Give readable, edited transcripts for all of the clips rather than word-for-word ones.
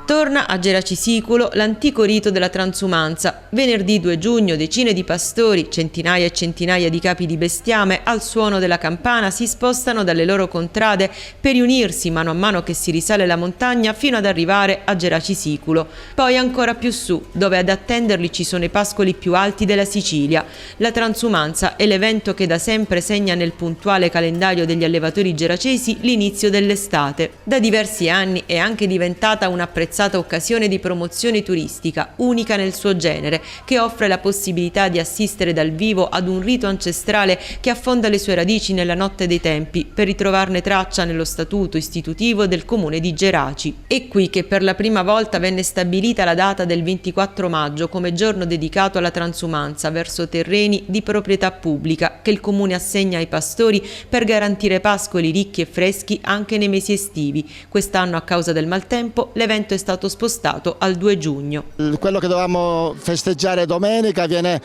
Torna a Geracisicolo l'antico rito della transumanza. Venerdì 2 giugno decine di pastori, centinaia e centinaia di capi di bestiame, al suono della campana si spostano dalle loro contrade per riunirsi mano a mano che si risale la montagna fino ad arrivare a Geracisicolo. Poi ancora più su, dove ad attenderli ci sono i pascoli più alti della Sicilia. La transumanza è l'evento che da sempre segna nel puntuale calendario degli allevatori geracesi l'inizio dell'estate. Da diversi anni è anche diventata un'apprezzata occasione di promozione turistica, unica nel suo genere, che offre la possibilità di assistere dal vivo ad un rito ancestrale che affonda le sue radici nella notte dei tempi, per ritrovarne traccia nello statuto istitutivo del comune di Geraci. È qui che per la prima volta venne stabilita la data del 24 maggio come giorno dedicato alla transumanza verso terreni di proprietà pubblica che il comune assegna ai pastori per garantire pascoli ricchi e freschi anche nei mesi estivi. Quest'anno, a causa del maltempo, l'evento è stato spostato al 2 giugno. Quello che dovevamo festeggiare domenica viene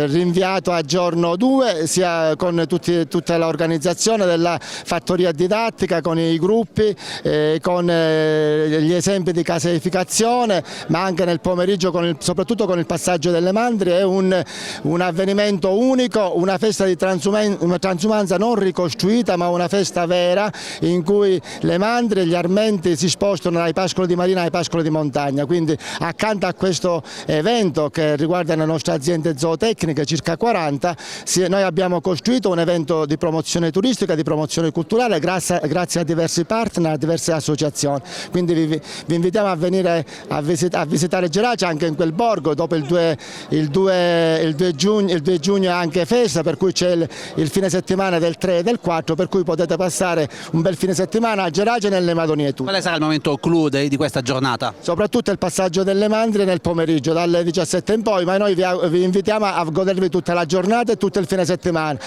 rinviato a giorno 2, sia con tutta l'organizzazione della fattoria didattica, con i gruppi, con gli esempi di caseificazione, ma anche nel pomeriggio soprattutto con il passaggio delle mandrie. È un avvenimento unico, una festa di transumanza non ricostruita, ma una festa vera in cui le mandrie e gli armenti si spostano dai pascoli di marina ai pascoli di montagna. Quindi accanto a questo evento che riguarda le nostre aziende zootecniche, circa 40, noi abbiamo costruito un evento di promozione turistica, di promozione culturale grazie a diversi partner, a diverse associazioni. Quindi vi invitiamo a venire a visitare Geraci, anche in quel borgo. Dopo il 2 giugno è anche festa, per cui c'è il fine settimana del 3 e del 4, per cui potete passare un bel fine settimana a Geraci e nelle Madonie tutte. Quale sarà il momento clou di questa giornata? Soprattutto il passaggio delle mandrie nel pomeriggio dalle 17 in poi, ma noi vi invitiamo a godervi tutta la giornata e tutto il fine settimana.